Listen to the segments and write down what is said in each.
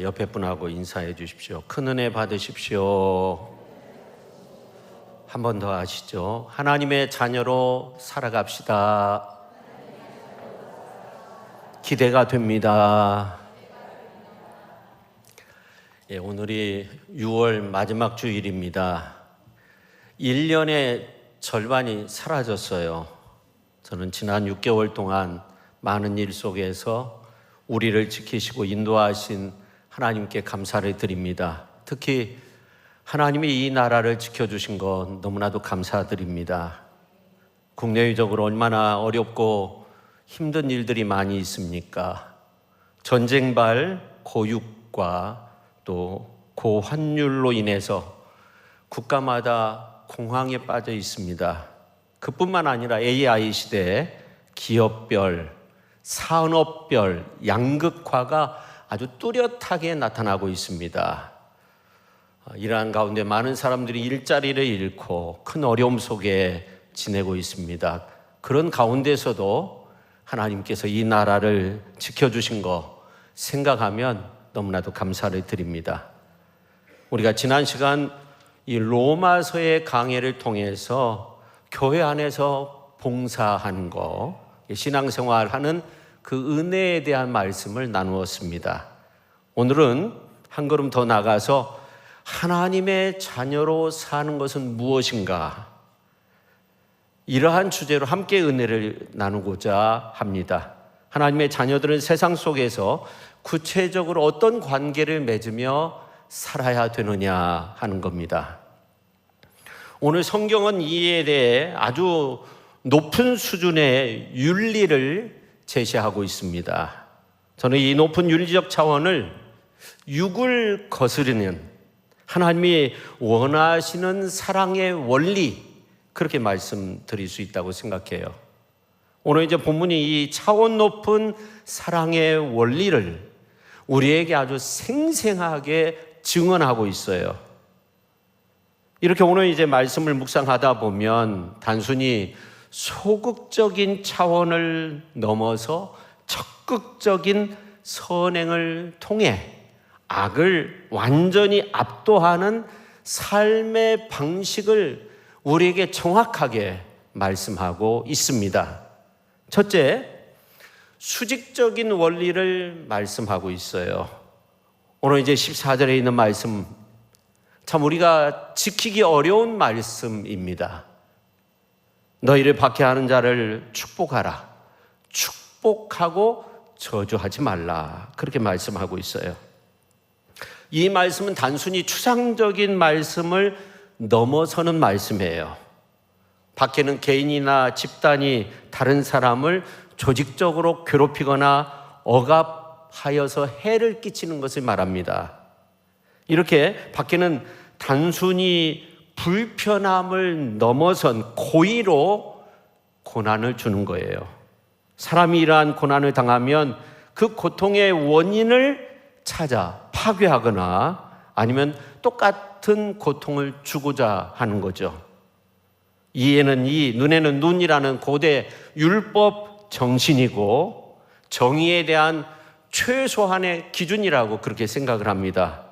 옆에 분하고 인사해 주십시오. 큰 은혜 받으십시오. 한 번 더 하시죠. 하나님의 자녀로 살아갑시다. 기대가 됩니다. 오늘이 6월 마지막 주일입니다. 1년의 절반이 사라졌어요. 저는 지난 6개월 동안 많은 일 속에서 우리를 지키시고 인도하신 하나님께 감사를 드립니다. 특히 하나님이 이 나라를 지켜주신 것 너무나도 감사드립니다. 국내외적으로 얼마나 어렵고 힘든 일들이 많이 있습니까? 전쟁발 고육과 또 고환율로 인해서 국가마다 공황에 빠져 있습니다. 그뿐만 아니라 AI 시대에 기업별, 산업별 양극화가 아주 뚜렷하게 나타나고 있습니다. 이러한 가운데 많은 사람들이 일자리를 잃고 큰 어려움 속에 지내고 있습니다. 그런 가운데서도 하나님께서 이 나라를 지켜주신 거 생각하면 너무나도 감사를 드립니다. 우리가 지난 시간 이 로마서의 강해를 통해서 교회 안에서 봉사하는 거, 신앙생활하는 그 은혜에 대한 말씀을 나누었습니다. 오늘은 한 걸음 더 나가서 하나님의 자녀로 사는 것은 무엇인가? 이러한 주제로 함께 은혜를 나누고자 합니다. 하나님의 자녀들은 세상 속에서 구체적으로 어떤 관계를 맺으며 살아야 되느냐 하는 겁니다. 오늘 성경은 이에 대해 아주 높은 수준의 윤리를 제시하고 있습니다. 저는 이 높은 윤리적 차원을 육을 거스르는 하나님이 원하시는 사랑의 원리, 그렇게 말씀드릴 수 있다고 생각해요. 오늘 이제 본문이 이 차원 높은 사랑의 원리를 우리에게 아주 생생하게 증언하고 있어요. 이렇게 오늘 이제 말씀을 묵상하다 보면 단순히 소극적인 차원을 넘어서 적극적인 선행을 통해 악을 완전히 압도하는 삶의 방식을 우리에게 정확하게 말씀하고 있습니다. 첫째, 수직적인 원리를 말씀하고 있어요. 오늘 이제 14절에 있는 말씀, 참 우리가 지키기 어려운 말씀입니다. 너희를 박해하는 자를 축복하라. 축복하고 저주하지 말라. 그렇게 말씀하고 있어요. 이 말씀은 단순히 추상적인 말씀을 넘어서는 말씀이에요. 박해는 개인이나 집단이 다른 사람을 조직적으로 괴롭히거나 억압하여서 해를 끼치는 것을 말합니다. 이렇게 박해는 단순히 불편함을 넘어선 고의로 고난을 주는 거예요. 사람이 이러한 고난을 당하면 그 고통의 원인을 찾아 파괴하거나 아니면 똑같은 고통을 주고자 하는 거죠. 이에는 이, 눈에는 눈이라는 고대 율법 정신이고 정의에 대한 최소한의 기준이라고 그렇게 생각을 합니다.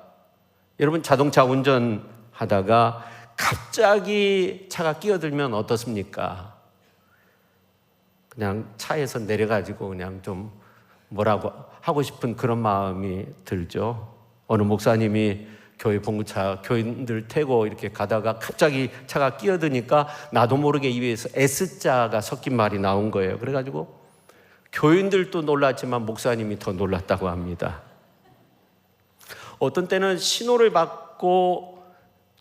여러분, 자동차 운전하다가 갑자기 차가 끼어들면 어떻습니까? 그냥 차에서 내려가지고 그냥 좀 뭐라고 하고 싶은 그런 마음이 들죠. 어느 목사님이 교회 봉구차 교인들 태고 이렇게 가다가 갑자기 차가 끼어드니까 나도 모르게 입에서 S자가 섞인 말이 나온 거예요. 그래가지고 교인들도 놀랐지만 목사님이 더 놀랐다고 합니다. 어떤 때는 신호를 받고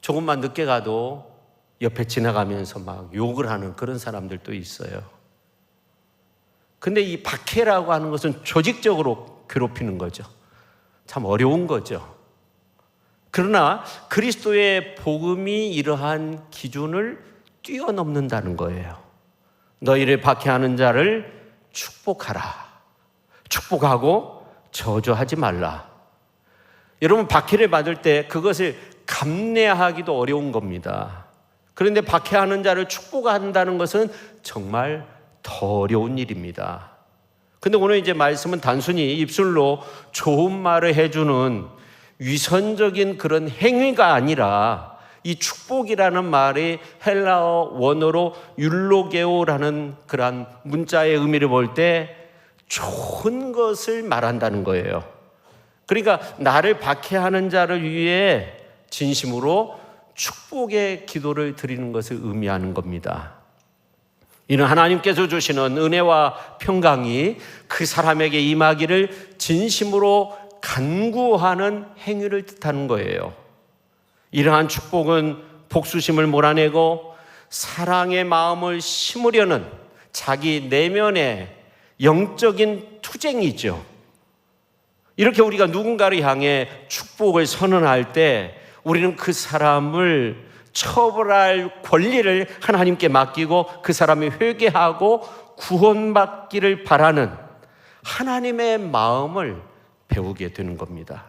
조금만 늦게 가도 옆에 지나가면서 막 욕을 하는 그런 사람들도 있어요. 근데 이 박해라고 하는 것은 조직적으로 괴롭히는 거죠. 참 어려운 거죠. 그러나 그리스도의 복음이 이러한 기준을 뛰어넘는다는 거예요. 너희를 박해하는 자를 축복하라. 축복하고 저주하지 말라. 여러분, 박해를 받을 때 그것을 감내하기도 어려운 겁니다. 그런데 박해하는 자를 축복한다는 것은 정말 더 어려운 일입니다. 근데 오늘 이제 말씀은 단순히 입술로 좋은 말을 해주는 위선적인 그런 행위가 아니라 이 축복이라는 말이 헬라어 원어로 율로게오라는 그러한 문자의 의미를 볼 때 좋은 것을 말한다는 거예요. 그러니까 나를 박해하는 자를 위해 진심으로 축복의 기도를 드리는 것을 의미하는 겁니다. 이는 하나님께서 주시는 은혜와 평강이 그 사람에게 임하기를 진심으로 간구하는 행위를 뜻하는 거예요. 이러한 축복은 복수심을 몰아내고 사랑의 마음을 심으려는 자기 내면의 영적인 투쟁이죠. 이렇게 우리가 누군가를 향해 축복을 선언할 때 우리는 그 사람을 처벌할 권리를 하나님께 맡기고 그 사람이 회개하고 구원받기를 바라는 하나님의 마음을 배우게 되는 겁니다.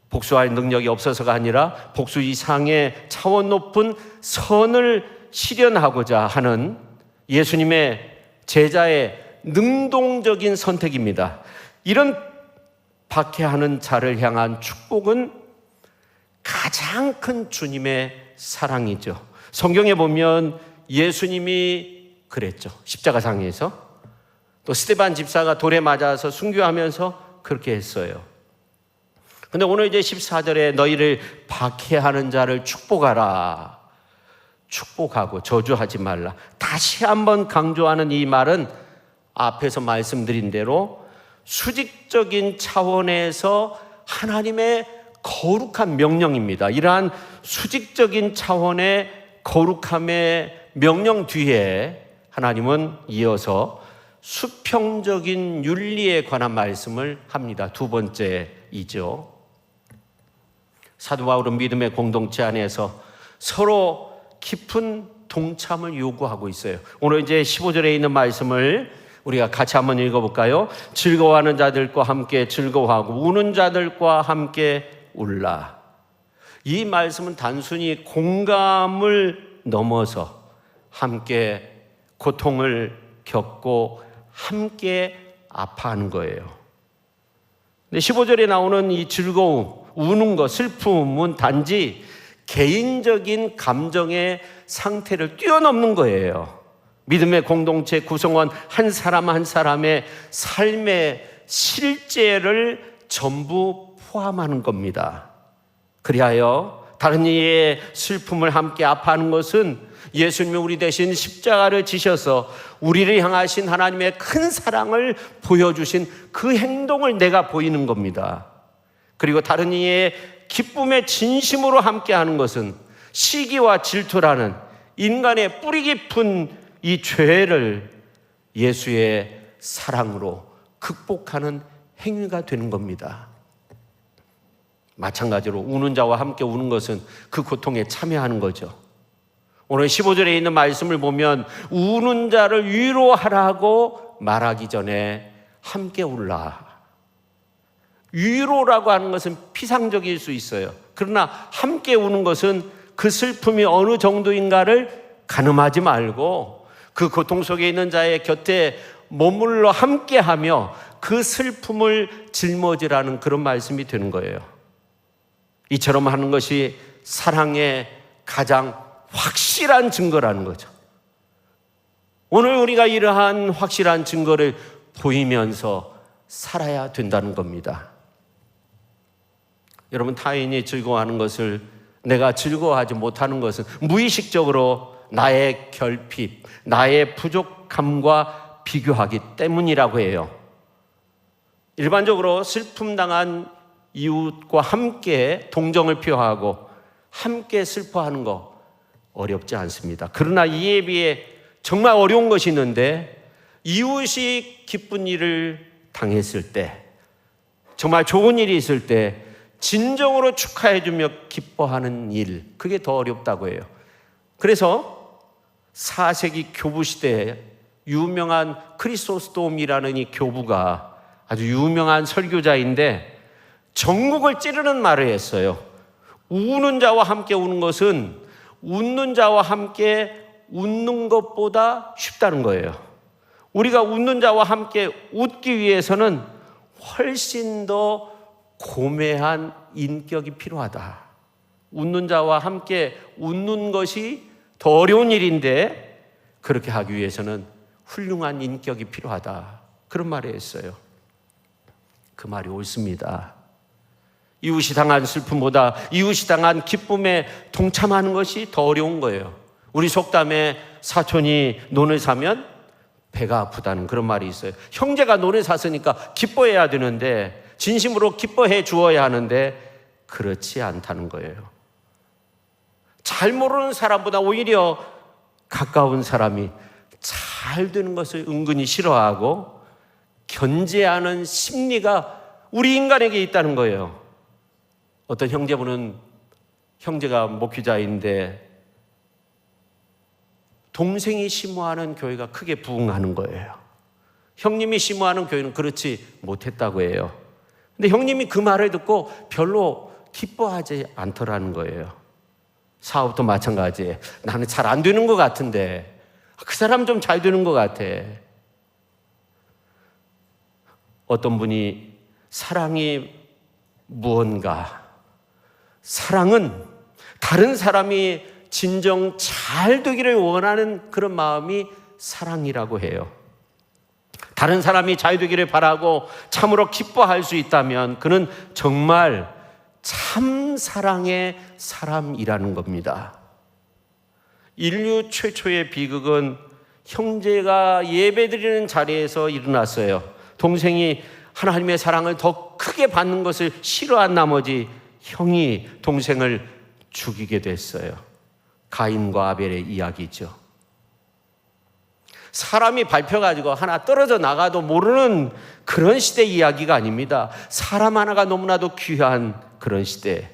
복수할 능력이 없어서가 아니라 복수 이상의 차원 높은 선을 실현하고자 하는 예수님의 제자의 능동적인 선택입니다. 이런 박해하는 자를 향한 축복은 가장 큰 주님의 사랑이죠. 성경에 보면 예수님이 그랬죠. 십자가상에서. 또 스데반 집사가 돌에 맞아서 순교하면서 그렇게 했어요. 근데 오늘 이제 14절에 너희를 박해하는 자를 축복하라. 축복하고 저주하지 말라. 다시 한번 강조하는 이 말은 앞에서 말씀드린 대로 수직적인 차원에서 하나님의 거룩한 명령입니다. 이러한 수직적인 차원의 거룩함의 명령 뒤에 하나님은 이어서 수평적인 윤리에 관한 말씀을 합니다. 두 번째이죠. 사도 바울은 믿음의 공동체 안에서 서로 깊은 동참을 요구하고 있어요. 오늘 이제 15절에 있는 말씀을 우리가 같이 한번 읽어볼까요? 즐거워하는 자들과 함께 즐거워하고 우는 자들과 함께 울라. 이 말씀은 단순히 공감을 넘어서 함께 고통을 겪고 함께 아파하는 거예요. 근데 15절에 나오는 이 즐거움, 우는 것, 슬픔은 단지 개인적인 감정의 상태를 뛰어넘는 거예요. 믿음의 공동체 구성원 한 사람 한 사람의 삶의 실제를 전부 포함하는 겁니다. 그리하여 다른 이의 슬픔을 함께 아파하는 것은 예수님이 우리 대신 십자가를 지셔서 우리를 향하신 하나님의 큰 사랑을 보여주신 그 행동을 내가 보이는 겁니다. 그리고 다른 이의 기쁨에 진심으로 함께하는 것은 시기와 질투라는 인간의 뿌리 깊은 이 죄를 예수의 사랑으로 극복하는 행위가 되는 겁니다. 마찬가지로 우는 자와 함께 우는 것은 그 고통에 참여하는 거죠. 오늘 15절에 있는 말씀을 보면 우는 자를 위로하라고 말하기 전에 함께 울라. 위로라고 하는 것은 피상적일 수 있어요. 그러나 함께 우는 것은 그 슬픔이 어느 정도인가를 가늠하지 말고 그 고통 속에 있는 자의 곁에 머물러 함께하며 그 슬픔을 짊어지라는 그런 말씀이 되는 거예요. 이처럼 하는 것이 사랑의 가장 확실한 증거라는 거죠. 오늘 우리가 이러한 확실한 증거를 보이면서 살아야 된다는 겁니다. 여러분, 타인이 즐거워하는 것을 내가 즐거워하지 못하는 것은 무의식적으로 나의 결핍, 나의 부족함과 비교하기 때문이라고 해요. 일반적으로 슬픔 당한 이웃과 함께 동정을 표하고 함께 슬퍼하는 거 어렵지 않습니다. 그러나 이에 비해 정말 어려운 것이 있는데 이웃이 기쁜 일을 당했을 때, 정말 좋은 일이 있을 때 진정으로 축하해주며 기뻐하는 일, 그게 더 어렵다고 해요. 그래서 4세기 교부 시대에 유명한 크리소스톰이라는 이 교부가 아주 유명한 설교자인데 전국을 찌르는 말을 했어요. 우는 자와 함께 우는 것은 웃는 자와 함께 웃는 것보다 쉽다는 거예요. 우리가 웃는 자와 함께 웃기 위해서는 훨씬 더 고매한 인격이 필요하다. 웃는 자와 함께 웃는 것이 더 어려운 일인데 그렇게 하기 위해서는 훌륭한 인격이 필요하다. 그런 말을 했어요. 그 말이 옳습니다. 이웃이 당한 슬픔보다 이웃이 당한 기쁨에 동참하는 것이 더 어려운 거예요. 우리 속담에 사촌이 논을 사면 배가 아프다는 그런 말이 있어요. 형제가 논을 샀으니까 기뻐해야 되는데, 진심으로 기뻐해 주어야 하는데 그렇지 않다는 거예요. 잘 모르는 사람보다 오히려 가까운 사람이 잘 되는 것을 은근히 싫어하고 견제하는 심리가 우리 인간에게 있다는 거예요. 어떤 형제분은 형제가 목회자인데 동생이 심호하는 교회가 크게 부흥하는 거예요. 형님이 심호하는 교회는 그렇지 못했다고 해요. 근데 형님이 그 말을 듣고 별로 기뻐하지 않더라는 거예요. 사업도 마찬가지예요. 나는 잘 안 되는 것 같은데 그 사람 좀 잘 되는 것 같아. 어떤 분이 사랑이 무언가, 사랑은 다른 사람이 진정 잘 되기를 원하는 그런 마음이 사랑이라고 해요. 다른 사람이 잘 되기를 바라고 참으로 기뻐할 수 있다면 그는 정말 참 사랑의 사람이라는 겁니다. 인류 최초의 비극은 형제가 예배드리는 자리에서 일어났어요. 동생이 하나님의 사랑을 더 크게 받는 것을 싫어한 나머지 형이 동생을 죽이게 됐어요. 가인과 아벨의 이야기죠. 사람이 밟혀가지고 하나 떨어져 나가도 모르는 그런 시대 이야기가 아닙니다. 사람 하나가 너무나도 귀한 그런 시대.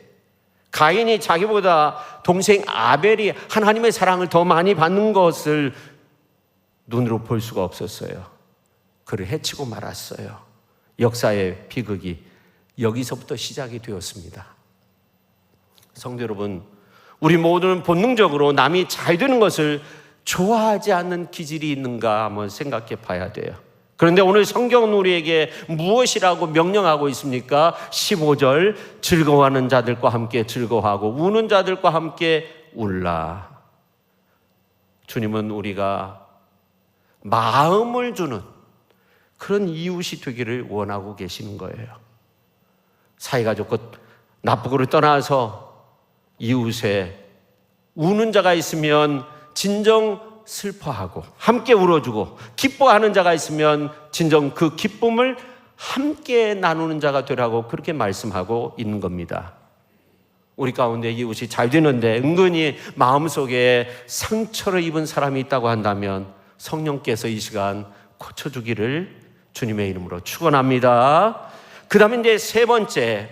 가인이 자기보다 동생 아벨이 하나님의 사랑을 더 많이 받는 것을 눈으로 볼 수가 없었어요. 그를 해치고 말았어요. 역사의 비극이 여기서부터 시작이 되었습니다. 성도 여러분, 우리 모두는 본능적으로 남이 잘 되는 것을 좋아하지 않는 기질이 있는가 한번 생각해 봐야 돼요. 그런데 오늘 성경은 우리에게 무엇이라고 명령하고 있습니까? 15절, 즐거워하는 자들과 함께 즐거워하고 우는 자들과 함께 울라. 주님은 우리가 마음을 주는 그런 이웃이 되기를 원하고 계시는 거예요. 사이가 좋고 나쁘고를 떠나서 이웃에 우는 자가 있으면 진정 슬퍼하고 함께 울어주고, 기뻐하는 자가 있으면 진정 그 기쁨을 함께 나누는 자가 되라고 그렇게 말씀하고 있는 겁니다. 우리 가운데 이웃이 잘 되는데 은근히 마음속에 상처를 입은 사람이 있다고 한다면 성령께서 이 시간 고쳐주기를 주님의 이름으로 축원합니다. 그 다음에 이제 세 번째,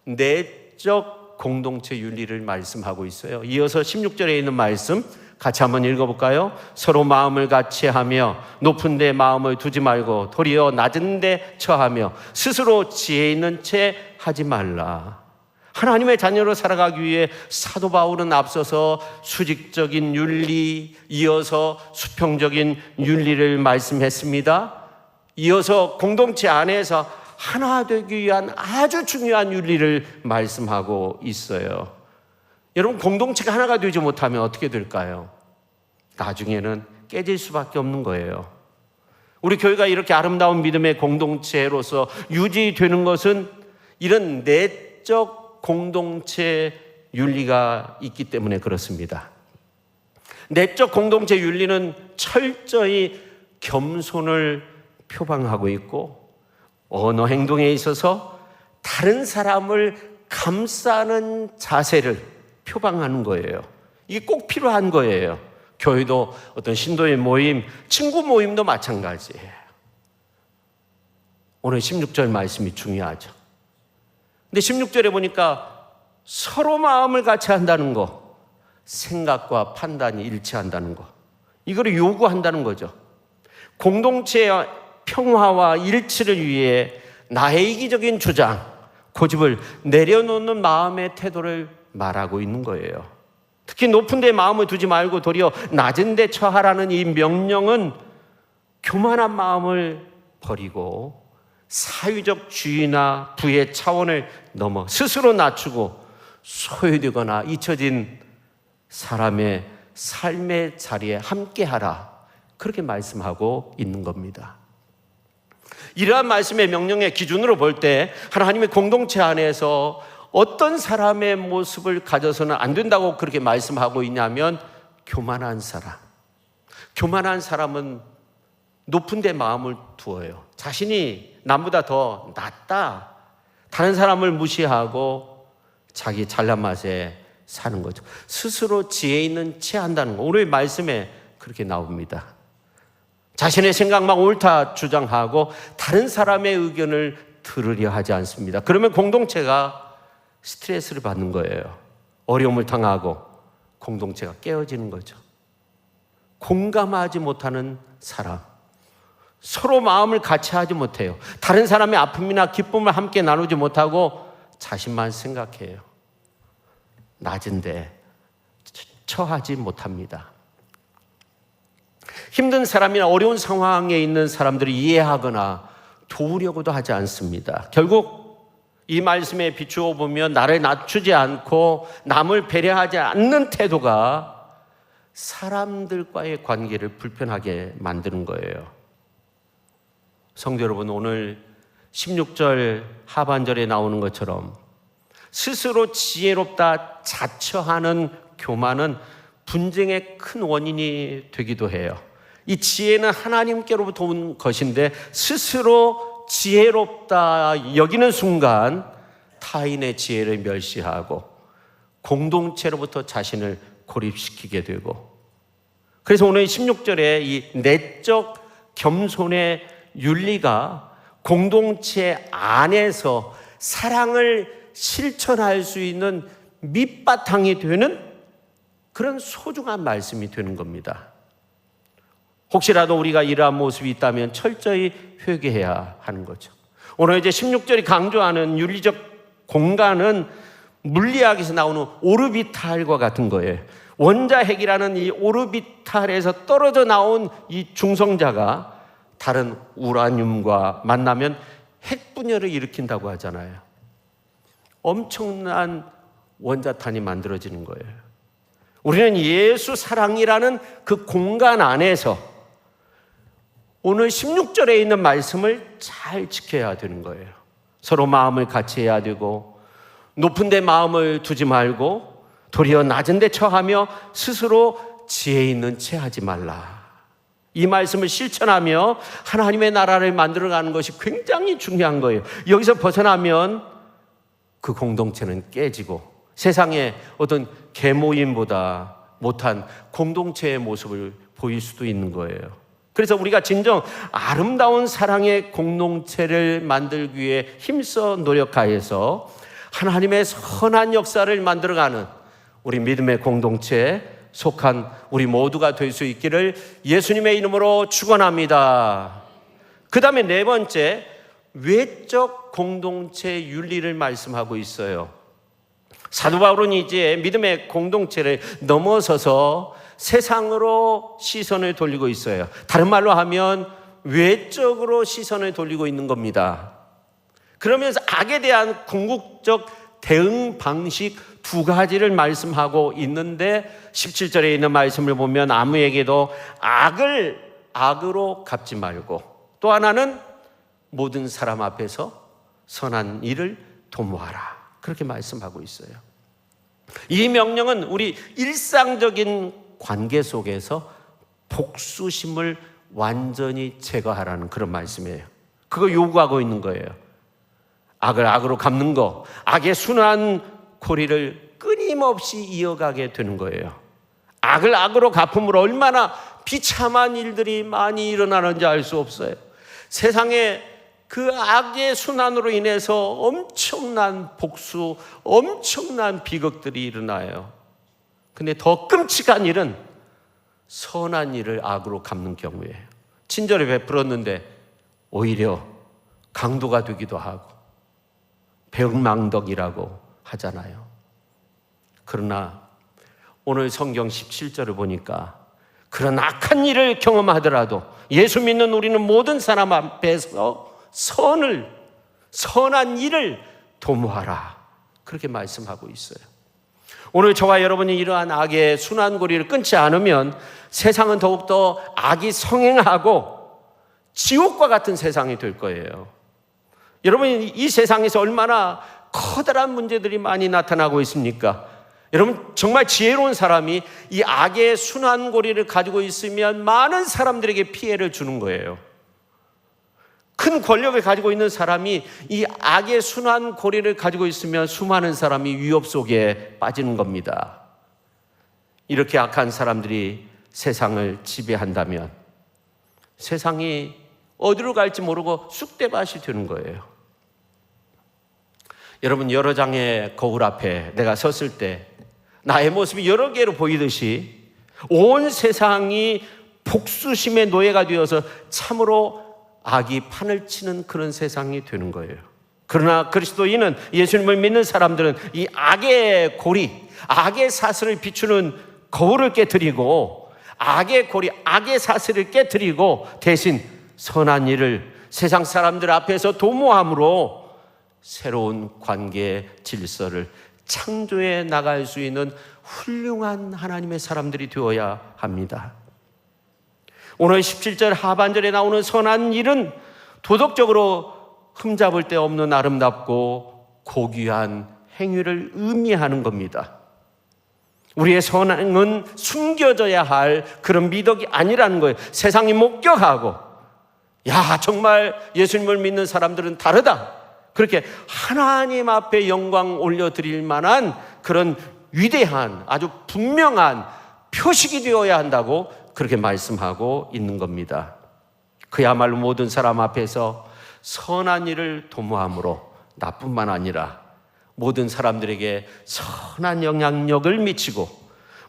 내적 공동체 윤리를 말씀하고 있어요. 이어서 16절에 있는 말씀 같이 한번 읽어볼까요? 서로 마음을 같이 하며 높은 데 마음을 두지 말고 도리어 낮은 데 처하며 스스로 지혜 있는 채 하지 말라. 하나님의 자녀로 살아가기 위해 사도 바울은 앞서서 수직적인 윤리, 이어서 수평적인 윤리를 말씀했습니다. 이어서 공동체 안에서 하나 되기 위한 아주 중요한 윤리를 말씀하고 있어요. 여러분, 공동체가 하나가 되지 못하면 어떻게 될까요? 나중에는 깨질 수밖에 없는 거예요. 우리 교회가 이렇게 아름다운 믿음의 공동체로서 유지되는 것은 이런 내적 공동체 윤리가 있기 때문에 그렇습니다. 내적 공동체 윤리는 철저히 겸손을 표방하고 있고, 언어 행동에 있어서 다른 사람을 감싸는 자세를 표방하는 거예요. 이게 꼭 필요한 거예요. 교회도 어떤 신도의 모임, 친구 모임도 마찬가지예요. 오늘 16절 말씀이 중요하죠. 근데 16절에 보니까 서로 마음을 같이 한다는 거, 생각과 판단이 일치한다는 거, 이거를 요구한다는 거죠. 공동체의 평화와 일치를 위해 나의 이기적인 주장, 고집을 내려놓는 마음의 태도를 말하고 있는 거예요. 특히 높은 데 마음을 두지 말고 도리어 낮은 데 처하라는 이 명령은 교만한 마음을 버리고 사회적 주의나 부의 차원을 넘어 스스로 낮추고 소외되거나 잊혀진 사람의 삶의 자리에 함께하라, 그렇게 말씀하고 있는 겁니다. 이러한 말씀의 명령의 기준으로 볼 때 하나님의 공동체 안에서 어떤 사람의 모습을 가져서는 안 된다고 그렇게 말씀하고 있냐면, 교만한 사람. 교만한 사람은 높은 데 마음을 두어요. 자신이 남보다 더 낫다, 다른 사람을 무시하고 자기 잘난 맛에 사는 거죠. 스스로 지혜 있는 채 한다는 거, 오늘 말씀에 그렇게 나옵니다. 자신의 생각만 옳다 주장하고 다른 사람의 의견을 들으려 하지 않습니다. 그러면 공동체가 스트레스를 받는 거예요. 어려움을 당하고 공동체가 깨어지는 거죠. 공감하지 못하는 사람, 서로 마음을 같이 하지 못해요. 다른 사람의 아픔이나 기쁨을 함께 나누지 못하고 자신만 생각해요. 낮은데 처하지 못합니다. 힘든 사람이나 어려운 상황에 있는 사람들을 이해하거나 도우려고도 하지 않습니다. 결국 이 말씀에 비추어 보면 나를 낮추지 않고 남을 배려하지 않는 태도가 사람들과의 관계를 불편하게 만드는 거예요. 성도 여러분, 오늘 16절 하반절에 나오는 것처럼 스스로 지혜롭다 자처하는 교만은 분쟁의 큰 원인이 되기도 해요. 이 지혜는 하나님께로부터 온 것인데 스스로 지혜롭다 여기는 순간 타인의 지혜를 멸시하고 공동체로부터 자신을 고립시키게 되고, 그래서 오늘 16절에 이 내적 겸손의 윤리가 공동체 안에서 사랑을 실천할 수 있는 밑바탕이 되는 그런 소중한 말씀이 되는 겁니다. 혹시라도 우리가 이러한 모습이 있다면 철저히 회개해야 하는 거죠. 오늘 이제 16절이 강조하는 윤리적 공간은 물리학에서 나오는 오르비탈과 같은 거예요. 원자핵이라는 이 오르비탈에서 떨어져 나온 이 중성자가 다른 우라늄과 만나면 핵분열을 일으킨다고 하잖아요. 엄청난 원자탄이 만들어지는 거예요. 우리는 예수 사랑이라는 그 공간 안에서 오늘 16절에 있는 말씀을 잘 지켜야 되는 거예요. 서로 마음을 같이 해야 되고, 높은 데 마음을 두지 말고 도리어 낮은 데 처하며 스스로 지혜 있는 채 하지 말라. 이 말씀을 실천하며 하나님의 나라를 만들어가는 것이 굉장히 중요한 거예요. 여기서 벗어나면 그 공동체는 깨지고 세상의 어떤 계모임보다 못한 공동체의 모습을 보일 수도 있는 거예요. 그래서 우리가 진정 아름다운 사랑의 공동체를 만들기 위해 힘써 노력하여서 하나님의 선한 역사를 만들어가는 우리 믿음의 공동체에 속한 우리 모두가 될 수 있기를 예수님의 이름으로 축원합니다. 그 다음에 네 번째, 외적 공동체 윤리를 말씀하고 있어요. 사도 바울은 이제 믿음의 공동체를 넘어서서 세상으로 시선을 돌리고 있어요. 다른 말로 하면 외적으로 시선을 돌리고 있는 겁니다. 그러면서 악에 대한 궁극적 대응 방식 두 가지를 말씀하고 있는데 17절에 있는 말씀을 보면 아무에게도 악을 악으로 갚지 말고, 또 하나는 모든 사람 앞에서 선한 일을 도모하라, 그렇게 말씀하고 있어요. 이 명령은 우리 일상적인 관계 속에서 복수심을 완전히 제거하라는 그런 말씀이에요. 그거 요구하고 있는 거예요. 악을 악으로 갚는 거, 악의 순환 고리를 끊임없이 이어가게 되는 거예요. 악을 악으로 갚음으로 얼마나 비참한 일들이 많이 일어나는지 알 수 없어요. 세상에 그 악의 순환으로 인해서 엄청난 복수, 엄청난 비극들이 일어나요. 근데 더 끔찍한 일은 선한 일을 악으로 갚는 경우예요. 친절을 베풀었는데 오히려 강도가 되기도 하고 배은망덕이라고 하잖아요. 그러나 오늘 성경 17절을 보니까 그런 악한 일을 경험하더라도 예수 믿는 우리는 모든 사람 앞에서 선한 일을 도모하라. 그렇게 말씀하고 있어요. 오늘 저와 여러분이 이러한 악의 순환고리를 끊지 않으면 세상은 더욱더 악이 성행하고 지옥과 같은 세상이 될 거예요. 여러분, 이 세상에서 얼마나 커다란 문제들이 많이 나타나고 있습니까? 여러분, 정말 지혜로운 사람이 이 악의 순환고리를 가지고 있으면 많은 사람들에게 피해를 주는 거예요. 큰 권력을 가지고 있는 사람이 이 악의 순환고리를 가지고 있으면 수많은 사람이 위협 속에 빠지는 겁니다. 이렇게 악한 사람들이 세상을 지배한다면 세상이 어디로 갈지 모르고 쑥대밭이 되는 거예요. 여러분, 여러 장의 거울 앞에 내가 섰을 때 나의 모습이 여러 개로 보이듯이 온 세상이 복수심의 노예가 되어서 참으로 악이 판을 치는 그런 세상이 되는 거예요. 그러나 그리스도인은, 예수님을 믿는 사람들은 이 악의 고리, 악의 사슬을 비추는 거울을 깨뜨리고 악의 고리, 악의 사슬을 깨뜨리고 대신 선한 일을 세상 사람들 앞에서 도모함으로 새로운 관계 질서를 창조해 나갈 수 있는 훌륭한 하나님의 사람들이 되어야 합니다. 오늘 17절 하반절에 나오는 선한 일은 도덕적으로 흠잡을 데 없는 아름답고 고귀한 행위를 의미하는 겁니다. 우리의 선행은 숨겨져야 할 그런 미덕이 아니라는 거예요. 세상이 목격하고, 야, 정말 예수님을 믿는 사람들은 다르다, 그렇게 하나님 앞에 영광 올려드릴 만한 그런 위대한, 아주 분명한 표식이 되어야 한다고 그렇게 말씀하고 있는 겁니다. 그야말로 모든 사람 앞에서 선한 일을 도모함으로 나뿐만 아니라 모든 사람들에게 선한 영향력을 미치고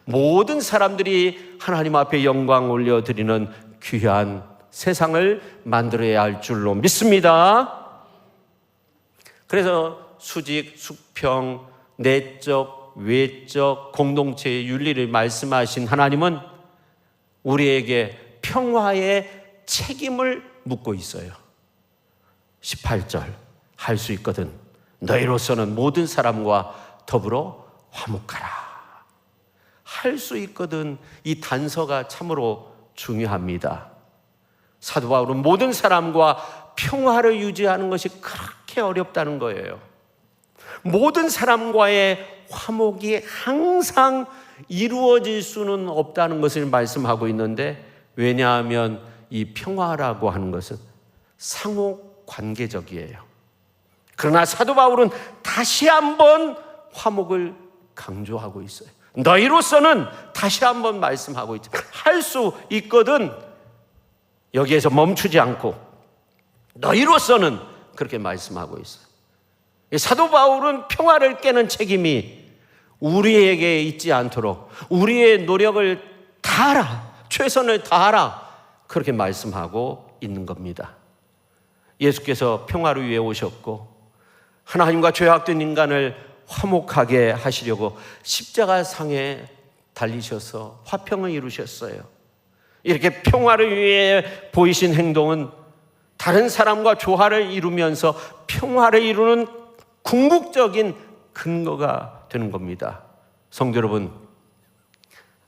모든 사람들이 하나님 앞에 영광 올려드리는 귀한 세상을 만들어야 할 줄로 믿습니다. 그래서 수직, 수평, 내적, 외적 공동체의 윤리를 말씀하신 하나님은 우리에게 평화의 책임을 묻고 있어요. 18절, 할 수 있거든 너희로서는 모든 사람과 더불어 화목하라. 할 수 있거든, 이 단서가 참으로 중요합니다. 사도 바울은 모든 사람과 평화를 유지하는 것이 그렇게 어렵다는 거예요. 모든 사람과의 화목이 항상 이루어질 수는 없다는 것을 말씀하고 있는데, 왜냐하면 이 평화라고 하는 것은 상호 관계적이에요. 그러나 사도 바울은 다시 한번 화목을 강조하고 있어요. 너희로서는 다시 한번 말씀하고 있죠. 할 수 있거든 여기에서 멈추지 않고 너희로서는 그렇게 말씀하고 있어요. 사도 바울은 평화를 깨는 책임이 우리에게 있지 않도록 우리의 노력을 다하라, 최선을 다하라, 그렇게 말씀하고 있는 겁니다. 예수께서 평화를 위해 오셨고 하나님과 죄악된 인간을 화목하게 하시려고 십자가상에 달리셔서 화평을 이루셨어요. 이렇게 평화를 위해 보이신 행동은 다른 사람과 조화를 이루면서 평화를 이루는 궁극적인 근거가 되는 겁니다. 성도 여러분,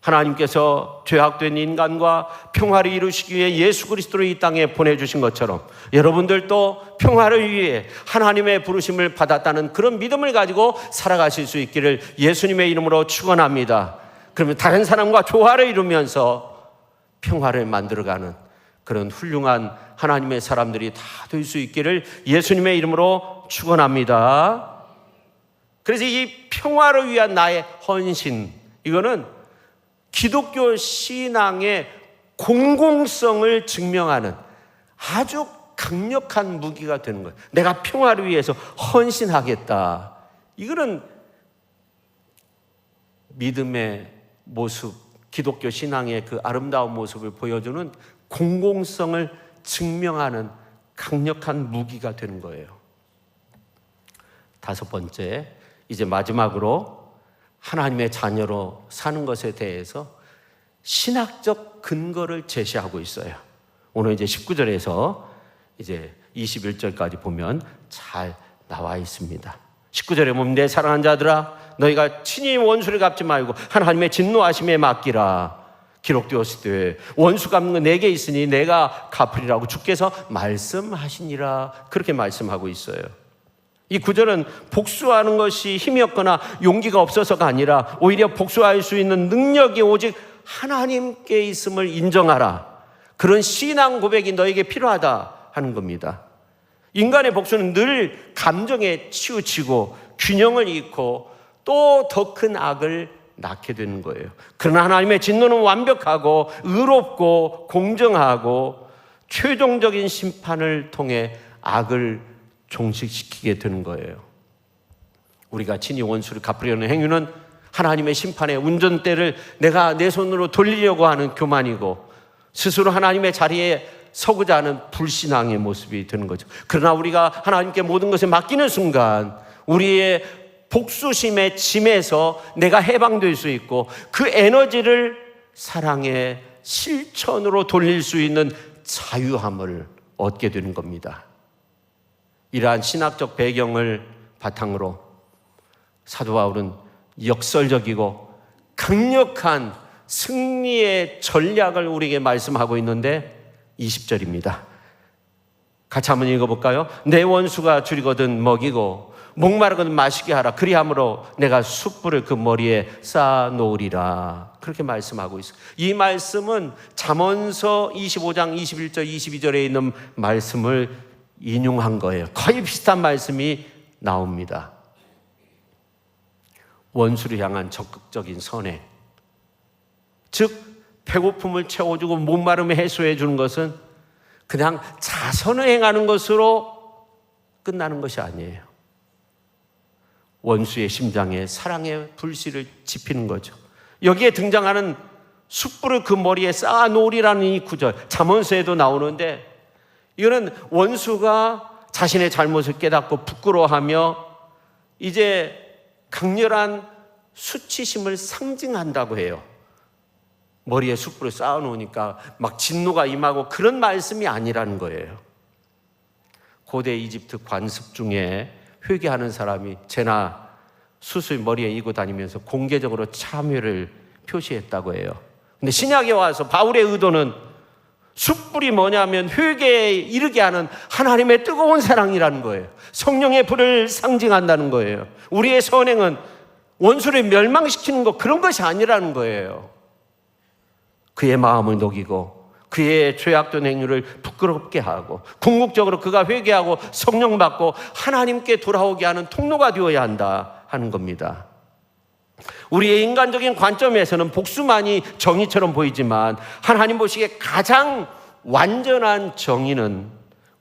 하나님께서 죄악된 인간과 평화를 이루시기 위해 예수 그리스도를 이 땅에 보내주신 것처럼 여러분들도 평화를 위해 하나님의 부르심을 받았다는 그런 믿음을 가지고 살아가실 수 있기를 예수님의 이름으로 축원합니다. 그러면 다른 사람과 조화를 이루면서 평화를 만들어가는 그런 훌륭한 하나님의 사람들이 다 될 수 있기를 예수님의 이름으로 축원합니다. 그래서 이 평화를 위한 나의 헌신, 이거는 기독교 신앙의 공공성을 증명하는 아주 강력한 무기가 되는 거예요. 내가 평화를 위해서 헌신하겠다. 이거는 믿음의 모습, 기독교 신앙의 그 아름다운 모습을 보여주는 공공성을 증명하는 강력한 무기가 되는 거예요. 다섯 번째, 이제 마지막으로 하나님의 자녀로 사는 것에 대해서 신학적 근거를 제시하고 있어요. 오늘 이제 19절에서 이제 21절까지 보면 잘 나와 있습니다. 19절에 보면 내 사랑하는 자들아 너희가 친히 원수를 갚지 말고 하나님의 진노하심에 맡기라. 기록되었을 때 원수 갚는 건 내게 있으니 내가 갚으리라고 주께서 말씀하시니라. 그렇게 말씀하고 있어요. 이 구절은 복수하는 것이 힘이 없거나 용기가 없어서가 아니라 오히려 복수할 수 있는 능력이 오직 하나님께 있음을 인정하라. 그런 신앙 고백이 너에게 필요하다 하는 겁니다. 인간의 복수는 늘 감정에 치우치고 균형을 잃고 또 더 큰 악을 낳게 되는 거예요. 그러나 하나님의 진노는 완벽하고 의롭고 공정하고 최종적인 심판을 통해 악을 종식시키게 되는 거예요. 우리가 친히 원수를 갚으려는 행위는 하나님의 심판의 운전대를 내가 내 손으로 돌리려고 하는 교만이고 스스로 하나님의 자리에 서고자 하는 불신앙의 모습이 되는 거죠. 그러나 우리가 하나님께 모든 것을 맡기는 순간 우리의 복수심의 짐에서 내가 해방될 수 있고 그 에너지를 사랑의 실천으로 돌릴 수 있는 자유함을 얻게 되는 겁니다. 이러한 신학적 배경을 바탕으로 사도 바울은 역설적이고 강력한 승리의 전략을 우리에게 말씀하고 있는데 20절입니다. 같이 한번 읽어볼까요? 내 원수가 줄이거든 먹이고 목마르거든 마시게 하라. 그리함으로 내가 숯불을 그 머리에 쌓아 놓으리라. 그렇게 말씀하고 있어요. 이 말씀은 잠언서 25장 21절 22절에 있는 말씀을 인용한 거예요. 거의 비슷한 말씀이 나옵니다. 원수를 향한 적극적인 선행, 즉 배고픔을 채워주고 목마름을 해소해 주는 것은 그냥 자선을 행하는 것으로 끝나는 것이 아니에요. 원수의 심장에 사랑의 불씨를 지피는 거죠. 여기에 등장하는 숯불을 그 머리에 쌓아 놓으리라는 이 구절, 잠언서에도 나오는데 이거는 원수가 자신의 잘못을 깨닫고 부끄러워하며 이제 강렬한 수치심을 상징한다고 해요. 머리에 숯불을 쌓아 놓으니까 막 진노가 임하고 그런 말씀이 아니라는 거예요. 고대 이집트 관습 중에 회개하는 사람이 제나 숯을 머리에 이고 다니면서 공개적으로 참회를 표시했다고 해요. 근데 신약에 와서 바울의 의도는 숯불이 뭐냐면 회개에 이르게 하는 하나님의 뜨거운 사랑이라는 거예요. 성령의 불을 상징한다는 거예요. 우리의 선행은 원수를 멸망시키는 것, 그런 것이 아니라는 거예요. 그의 마음을 녹이고 그의 죄악된 행위를 부끄럽게 하고 궁극적으로 그가 회개하고 성령 받고 하나님께 돌아오게 하는 통로가 되어야 한다 하는 겁니다. 우리의 인간적인 관점에서는 복수만이 정의처럼 보이지만 하나님 보시기에 가장 완전한 정의는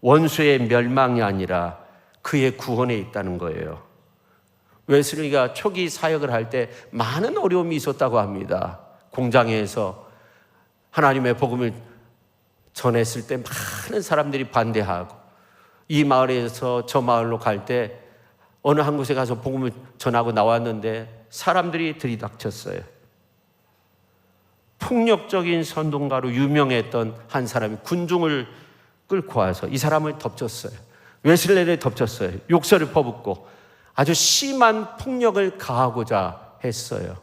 원수의 멸망이 아니라 그의 구원에 있다는 거예요. 웨슬리가 초기 사역을 할 때 많은 어려움이 있었다고 합니다. 공장에서 하나님의 복음을 전했을 때 많은 사람들이 반대하고 이 마을에서 저 마을로 갈 때 어느 한 곳에 가서 복음을 전하고 나왔는데 사람들이 들이닥쳤어요. 폭력적인 선동가로 유명했던 한 사람이 군중을 끌고 와서 이 사람을 덮쳤어요. 웨슬레를 덮쳤어요. 욕설을 퍼붓고 아주 심한 폭력을 가하고자 했어요.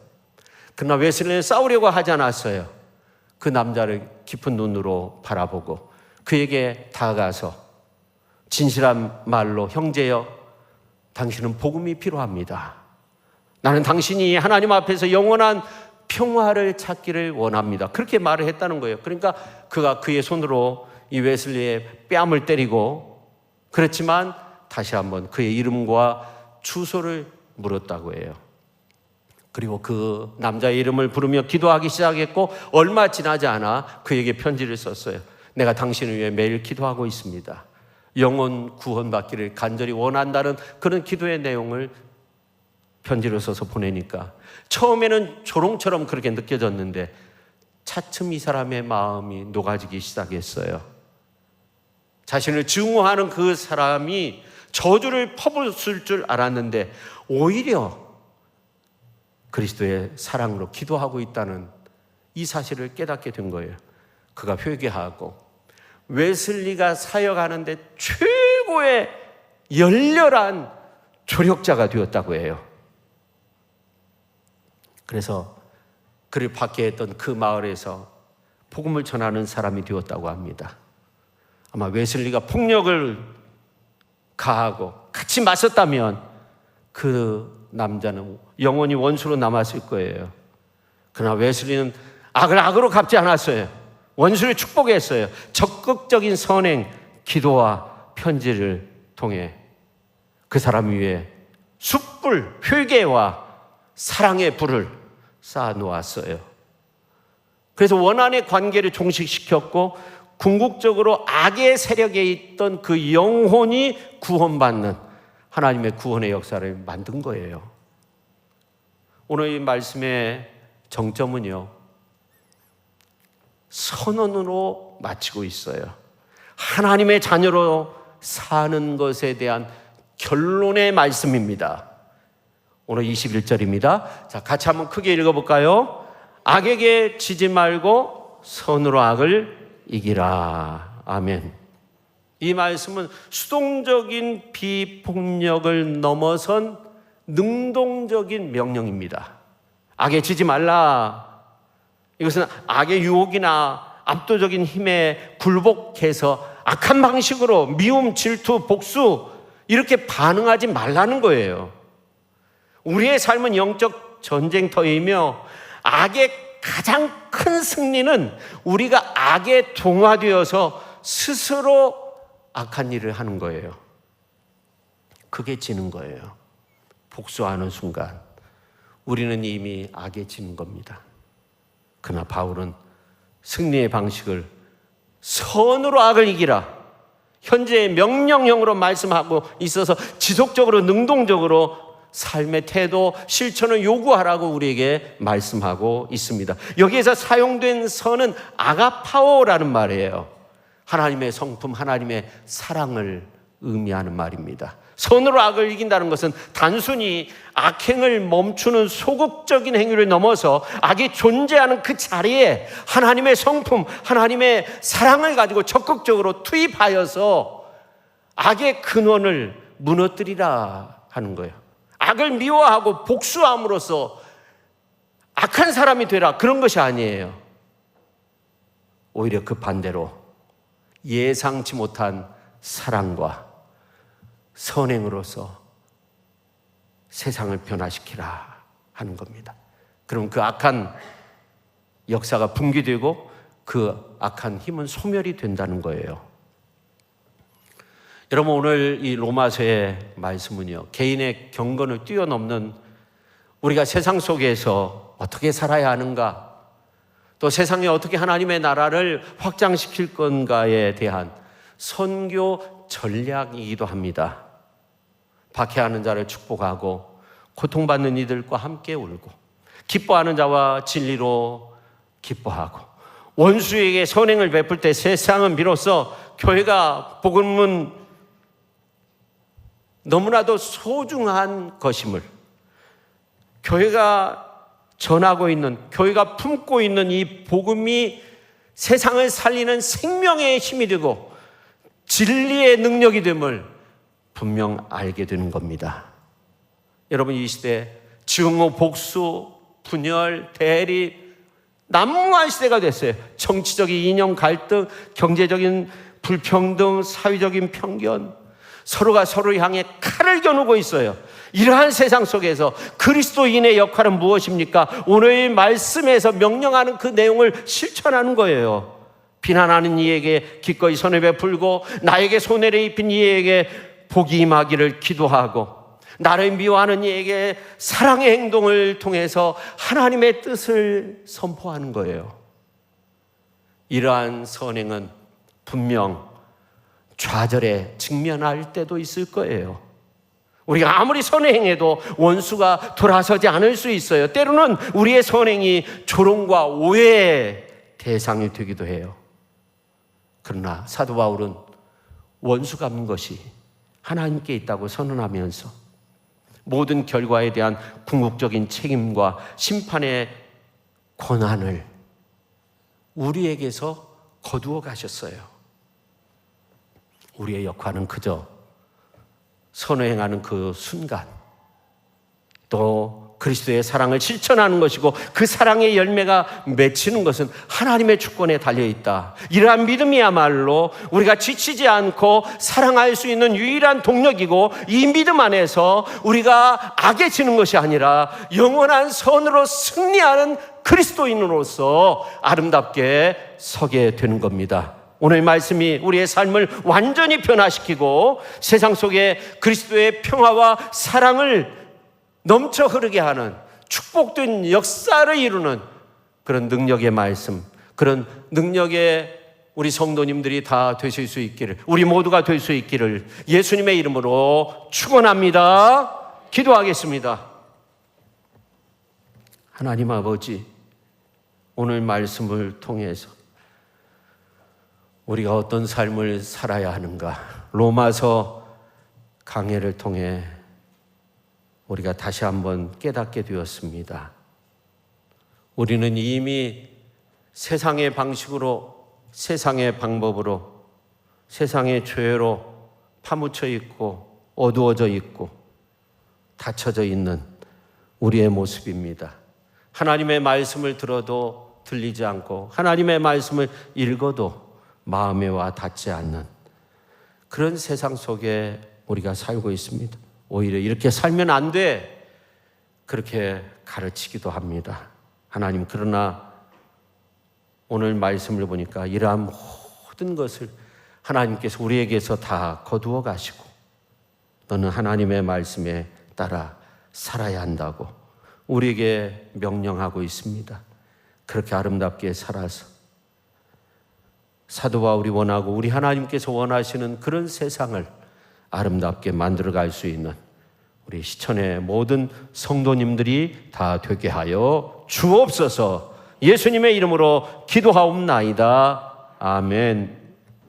그러나 웨슬레는 싸우려고 하지 않았어요. 그 남자를 깊은 눈으로 바라보고 그에게 다가가서 진실한 말로 형제여, 당신은 복음이 필요합니다. 나는 당신이 하나님 앞에서 영원한 평화를 찾기를 원합니다. 그렇게 말을 했다는 거예요. 그러니까 그가 그의 손으로 이 웨슬리의 뺨을 때리고 그렇지만 다시 한번 그의 이름과 주소를 물었다고 해요. 그리고 그 남자의 이름을 부르며 기도하기 시작했고 얼마 지나지 않아 그에게 편지를 썼어요. 내가 당신을 위해 매일 기도하고 있습니다. 영혼 구원받기를 간절히 원한다는 그런 기도의 내용을 편지로 써서 보내니까 처음에는 조롱처럼 그렇게 느껴졌는데 차츰 이 사람의 마음이 녹아지기 시작했어요. 자신을 증오하는 그 사람이 저주를 퍼붓을 줄 알았는데 오히려 그리스도의 사랑으로 기도하고 있다는 이 사실을 깨닫게 된 거예요. 그가 회개하고 웨슬리가 사역하는데 최고의 열렬한 조력자가 되었다고 해요. 그래서 그를 받게 했던 그 마을에서 복음을 전하는 사람이 되었다고 합니다. 아마 웨슬리가 폭력을 가하고 같이 맞섰다면 그 남자는 영원히 원수로 남았을 거예요. 그러나 웨슬리는 악을 악으로 갚지 않았어요. 원수를 축복했어요. 적극적인 선행, 기도와 편지를 통해 그 사람 위에 숯불, 회개와 사랑의 불을 쌓아 놓았어요. 그래서 원한의 관계를 종식시켰고 궁극적으로 악의 세력에 있던 그 영혼이 구원받는 하나님의 구원의 역사를 만든 거예요. 오늘 이 말씀의 정점은요, 선언으로 마치고 있어요. 하나님의 자녀로 사는 것에 대한 결론의 말씀입니다. 오늘 21절입니다. 자, 같이 한번 크게 읽어볼까요? 악에게 지지 말고 선으로 악을 이기라. 아멘. 이 말씀은 수동적인 비폭력을 넘어선 능동적인 명령입니다. 악에 지지 말라. 이것은 악의 유혹이나 압도적인 힘에 굴복해서 악한 방식으로 미움, 질투, 복수 이렇게 반응하지 말라는 거예요. 우리의 삶은 영적 전쟁터이며 악의 가장 큰 승리는 우리가 악에 동화되어서 스스로 악한 일을 하는 거예요. 그게 지는 거예요. 복수하는 순간 우리는 이미 악에 지는 겁니다. 그러나 바울은 승리의 방식을 선으로 악을 이기라, 현재의 명령형으로 말씀하고 있어서 지속적으로 능동적으로 삶의 태도, 실천을 요구하라고 우리에게 말씀하고 있습니다. 여기에서 사용된 선은 아가파오라는 말이에요. 하나님의 성품, 하나님의 사랑을 의미하는 말입니다. 선으로 악을 이긴다는 것은 단순히 악행을 멈추는 소극적인 행위를 넘어서 악이 존재하는 그 자리에 하나님의 성품, 하나님의 사랑을 가지고 적극적으로 투입하여서 악의 근원을 무너뜨리라 하는 거예요. 악을 미워하고 복수함으로써 악한 사람이 되라, 그런 것이 아니에요. 오히려 그 반대로 예상치 못한 사랑과 선행으로서 세상을 변화시키라 하는 겁니다. 그럼 그 악한 역사가 붕괴되고 그 악한 힘은 소멸이 된다는 거예요. 여러분, 오늘 이 로마서의 말씀은요, 개인의 경건을 뛰어넘는 우리가 세상 속에서 어떻게 살아야 하는가, 또 세상에 어떻게 하나님의 나라를 확장시킬 건가에 대한 선교 전략이기도 합니다. 박해하는 자를 축복하고 고통받는 이들과 함께 울고 기뻐하는 자와 진리로 기뻐하고 원수에게 선행을 베풀 때 세상은 비로소 교회가 복음은 너무나도 소중한 것임을, 교회가 전하고 있는, 교회가 품고 있는 이 복음이 세상을 살리는 생명의 힘이 되고 진리의 능력이 됨을 분명 알게 되는 겁니다. 여러분, 이 시대 증오, 복수, 분열, 대립, 난무한 시대가 됐어요. 정치적인 이념 갈등, 경제적인 불평등, 사회적인 편견, 서로가 서로를 향해 칼을 겨누고 있어요. 이러한 세상 속에서 그리스도인의 역할은 무엇입니까? 오늘 말씀에서 명령하는 그 내용을 실천하는 거예요. 비난하는 이에게 기꺼이 손을 베풀고 나에게 손해를 입힌 이에게 복이 임하기를 기도하고 나를 미워하는 이에게 사랑의 행동을 통해서 하나님의 뜻을 선포하는 거예요. 이러한 선행은 분명 좌절에 직면할 때도 있을 거예요. 우리가 아무리 선행해도 원수가 돌아서지 않을 수 있어요. 때로는 우리의 선행이 조롱과 오해의 대상이 되기도 해요. 그러나 사도 바울은 원수 갚는 것이 하나님께 있다고 선언하면서 모든 결과에 대한 궁극적인 책임과 심판의 권한을 우리에게서 거두어 가셨어요. 우리의 역할은 그저 선을 행하는 그 순간, 또 그리스도의 사랑을 실천하는 것이고 그 사랑의 열매가 맺히는 것은 하나님의 주권에 달려있다. 이러한 믿음이야말로 우리가 지치지 않고 사랑할 수 있는 유일한 동력이고, 이 믿음 안에서 우리가 악에 지는 것이 아니라 영원한 선으로 승리하는 그리스도인으로서 아름답게 서게 되는 겁니다. 오늘 말씀이 우리의 삶을 완전히 변화시키고 세상 속에 그리스도의 평화와 사랑을 넘쳐 흐르게 하는 축복된 역사를 이루는 그런 능력의 말씀, 그런 능력의 우리 성도님들이 다 되실 수 있기를, 우리 모두가 될 수 있기를 예수님의 이름으로 축원합니다. 기도하겠습니다. 하나님 아버지, 오늘 말씀을 통해서 우리가 어떤 삶을 살아야 하는가, 로마서 강해를 통해 우리가 다시 한번 깨닫게 되었습니다. 우리는 이미 세상의 방식으로, 세상의 방법으로, 세상의 죄로 파묻혀 있고 어두워져 있고 닫혀져 있는 우리의 모습입니다. 하나님의 말씀을 들어도 들리지 않고 하나님의 말씀을 읽어도 마음에 와 닿지 않는 그런 세상 속에 우리가 살고 있습니다. 오히려 이렇게 살면 안 돼, 그렇게 가르치기도 합니다. 하나님, 그러나 오늘 말씀을 보니까 이러한 모든 것을 하나님께서 우리에게서 다 거두어 가시고 너는 하나님의 말씀에 따라 살아야 한다고 우리에게 명령하고 있습니다. 그렇게 아름답게 살아서 사도 바울이 원하고 우리 하나님께서 원하시는 그런 세상을 아름답게 만들어갈 수 있는 우리 시천의 모든 성도님들이 다 되게 하여 주옵소서. 예수님의 이름으로 기도하옵나이다. 아멘.